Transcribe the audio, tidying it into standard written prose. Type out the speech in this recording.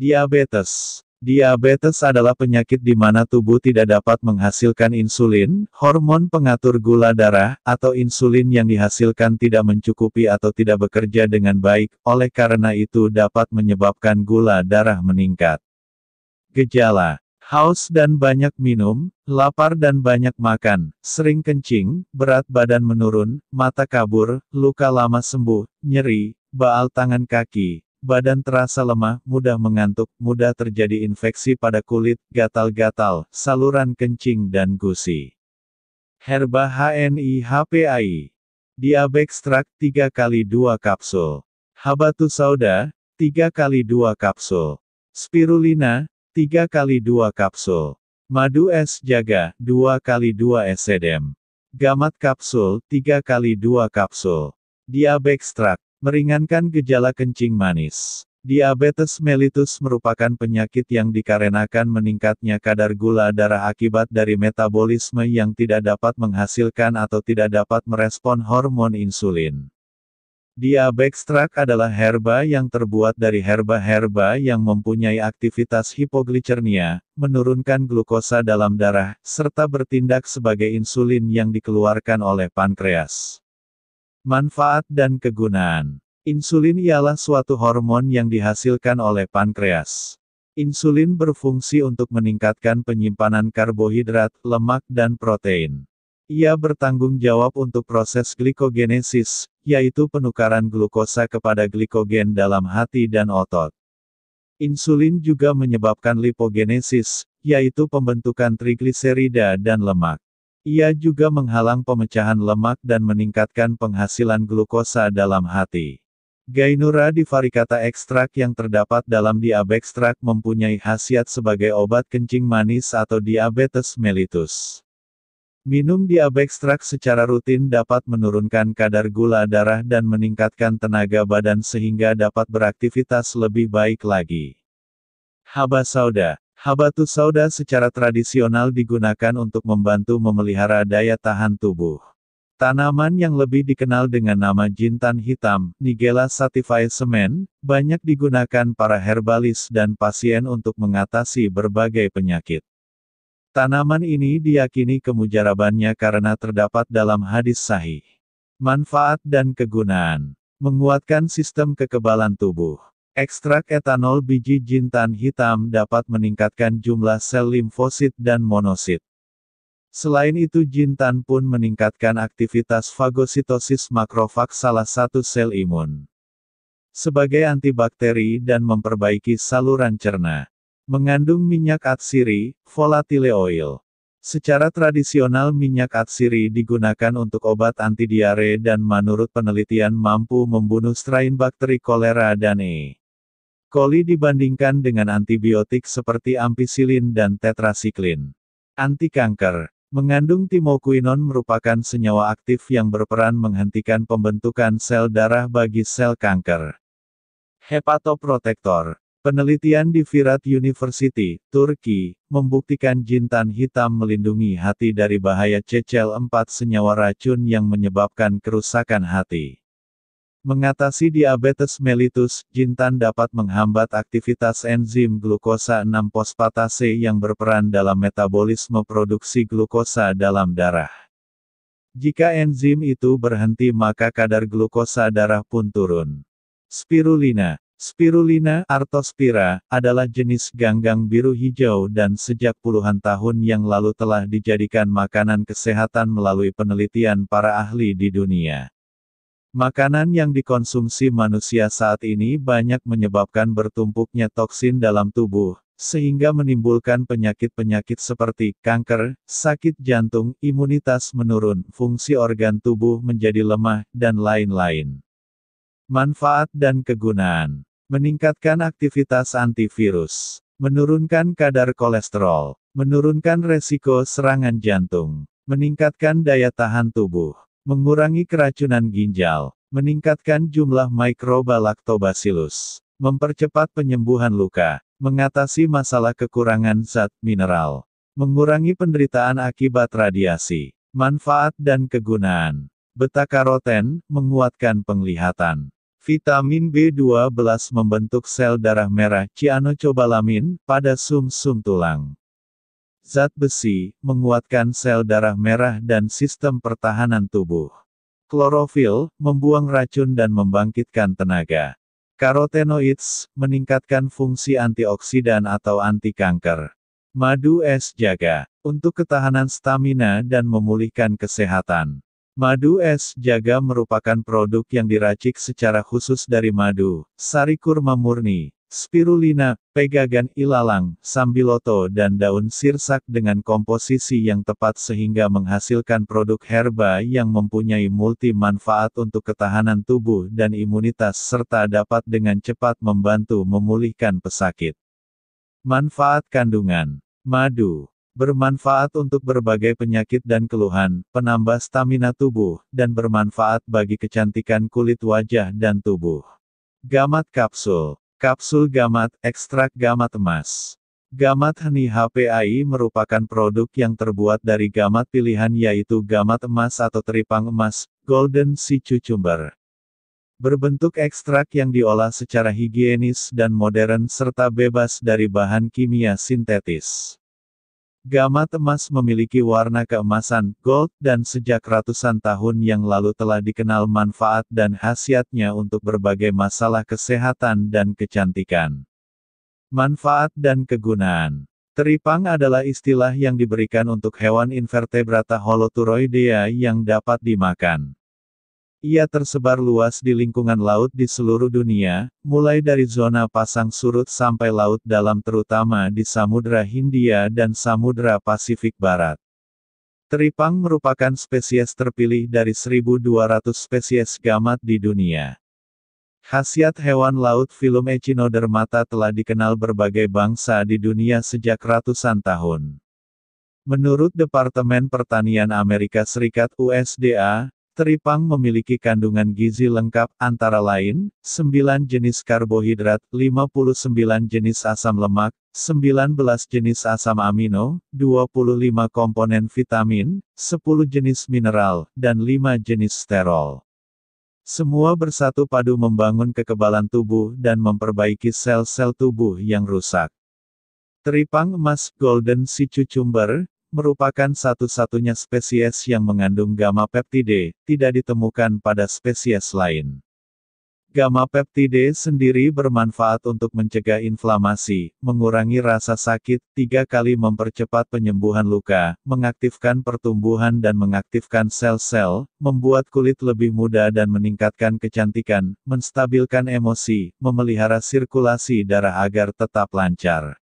Diabetes. Diabetes adalah penyakit di mana tubuh tidak dapat menghasilkan insulin, hormon pengatur gula darah, atau insulin yang dihasilkan tidak mencukupi atau tidak bekerja dengan baik, oleh karena itu dapat menyebabkan gula darah meningkat. Gejala: haus dan banyak minum, lapar dan banyak makan, sering kencing, berat badan menurun, mata kabur, luka lama sembuh, nyeri, baal tangan kaki, badan terasa lemah, mudah mengantuk, mudah terjadi infeksi pada kulit, gatal-gatal, saluran kencing dan gusi. Herba HNI-HPAI. Diabextract 3x2 kapsul. Habatus Sauda, 3x2 kapsul. Spirulina, 3x2 kapsul. Madu es jaga, 2x2 esedem. Gamat kapsul, 3x2 kapsul. Diabextract meringankan gejala kencing manis. Diabetes mellitus merupakan penyakit yang dikarenakan meningkatnya kadar gula darah akibat dari metabolisme yang tidak dapat menghasilkan atau tidak dapat merespon hormon insulin. Diabextract adalah herba yang terbuat dari herba-herba yang mempunyai aktivitas hipoglikemia, menurunkan glukosa dalam darah, serta bertindak sebagai insulin yang dikeluarkan oleh pankreas. Manfaat dan kegunaan. Insulin ialah suatu hormon yang dihasilkan oleh pankreas. Insulin berfungsi untuk meningkatkan penyimpanan karbohidrat, lemak dan protein. Ia bertanggung jawab untuk proses glikogenesis, yaitu penukaran glukosa kepada glikogen dalam hati dan otot. Insulin juga menyebabkan lipogenesis, yaitu pembentukan trigliserida dan lemak. Ia juga menghalang pemecahan lemak dan meningkatkan penghasilan glukosa dalam hati. Gainura divaricata ekstrak yang terdapat dalam diabextract mempunyai khasiat sebagai obat kencing manis atau diabetes mellitus. Minum diabextract secara rutin dapat menurunkan kadar gula darah dan meningkatkan tenaga badan sehingga dapat beraktivitas lebih baik lagi. Haba Sauda. Habatus Sauda secara tradisional digunakan untuk membantu memelihara daya tahan tubuh. Tanaman yang lebih dikenal dengan nama jintan hitam, Nigella sativai semen, banyak digunakan para herbalis dan pasien untuk mengatasi berbagai penyakit. Tanaman ini diyakini kemujarabannya karena terdapat dalam hadis sahih. Manfaat dan kegunaan. Menguatkan sistem kekebalan tubuh. Ekstrak etanol biji jintan hitam dapat meningkatkan jumlah sel limfosit dan monosit. Selain itu jintan pun meningkatkan aktivitas fagositosis makrofag salah satu sel imun. Sebagai antibakteri dan memperbaiki saluran cerna. Mengandung minyak atsiri, volatile oil. Secara tradisional minyak atsiri digunakan untuk obat anti diare dan menurut penelitian mampu membunuh strain bakteri kolera dan E. coli dibandingkan dengan antibiotik seperti ampicillin dan tetrasiklin. Anti kanker. Mengandung timokuinon merupakan senyawa aktif yang berperan menghentikan pembentukan sel darah bagi sel kanker. Hepatoprotektor. Penelitian di Virat University, Turki, membuktikan jintan hitam melindungi hati dari bahaya CCl4 senyawa racun yang menyebabkan kerusakan hati. Mengatasi diabetes mellitus, jintan dapat menghambat aktivitas enzim glukosa 6-fosfatase yang berperan dalam metabolisme produksi glukosa dalam darah. Jika enzim itu berhenti maka kadar glukosa darah pun turun. Spirulina. Spirulina, Artospira, adalah jenis ganggang biru hijau dan sejak puluhan tahun yang lalu telah dijadikan makanan kesehatan melalui penelitian para ahli di dunia. Makanan yang dikonsumsi manusia saat ini banyak menyebabkan bertumpuknya toksin dalam tubuh, sehingga menimbulkan penyakit-penyakit seperti kanker, sakit jantung, imunitas menurun, fungsi organ tubuh menjadi lemah, dan lain-lain. Manfaat dan kegunaan. Meningkatkan aktivitas antivirus. Menurunkan kadar kolesterol. Menurunkan resiko serangan jantung. Meningkatkan daya tahan tubuh. Mengurangi keracunan ginjal. Meningkatkan jumlah mikroba lactobacillus. Mempercepat penyembuhan luka. Mengatasi masalah kekurangan zat mineral. Mengurangi penderitaan akibat radiasi. Manfaat dan kegunaan. Beta-karoten, menguatkan penglihatan. Vitamin B12 membentuk sel darah merah cyanocobalamin pada sum-sum tulang. Zat besi menguatkan sel darah merah dan sistem pertahanan tubuh. Klorofil membuang racun dan membangkitkan tenaga. Karotenoids meningkatkan fungsi antioksidan atau anti kanker. Madu es jaga untuk ketahanan stamina dan memulihkan kesehatan. Madu es jaga merupakan produk yang diracik secara khusus dari madu, sari kurma murni, spirulina, pegagan ilalang, sambiloto dan daun sirsak dengan komposisi yang tepat sehingga menghasilkan produk herba yang mempunyai multi manfaat untuk ketahanan tubuh dan imunitas serta dapat dengan cepat membantu memulihkan pesakit. Manfaat kandungan madu bermanfaat untuk berbagai penyakit dan keluhan, penambah stamina tubuh, dan bermanfaat bagi kecantikan kulit wajah dan tubuh. Gamat kapsul. Kapsul gamat, ekstrak gamat emas. Gamat Honey HPAI merupakan produk yang terbuat dari gamat pilihan yaitu gamat emas atau teripang emas, golden sea cucumber. Berbentuk ekstrak yang diolah secara higienis dan modern serta bebas dari bahan kimia sintetis. Gamat emas memiliki warna keemasan, gold, dan sejak ratusan tahun yang lalu telah dikenal manfaat dan khasiatnya untuk berbagai masalah kesehatan dan kecantikan. Manfaat dan kegunaan. Teripang adalah istilah yang diberikan untuk hewan invertebrata Holoturoidea yang dapat dimakan. Ia tersebar luas di lingkungan laut di seluruh dunia, mulai dari zona pasang surut sampai laut dalam terutama di Samudra Hindia dan Samudra Pasifik Barat. Teripang merupakan spesies terpilih dari 1.200 spesies gamat di dunia. Khasiat hewan laut filum Echinodermata telah dikenal berbagai bangsa di dunia sejak ratusan tahun. Menurut Departemen Pertanian Amerika Serikat USDA, teripang memiliki kandungan gizi lengkap, antara lain, 9 jenis karbohidrat, 59 jenis asam lemak, 19 jenis asam amino, 25 komponen vitamin, 10 jenis mineral, dan 5 jenis sterol. Semua bersatu padu membangun kekebalan tubuh dan memperbaiki sel-sel tubuh yang rusak. Teripang emas, golden sea cucumber, merupakan satu-satunya spesies yang mengandung gamma peptide, tidak ditemukan pada spesies lain. Gamma peptide sendiri bermanfaat untuk mencegah inflamasi, mengurangi rasa sakit, 3 kali mempercepat penyembuhan luka, mengaktifkan pertumbuhan dan mengaktifkan sel-sel, membuat kulit lebih muda dan meningkatkan kecantikan, menstabilkan emosi, memelihara sirkulasi darah agar tetap lancar.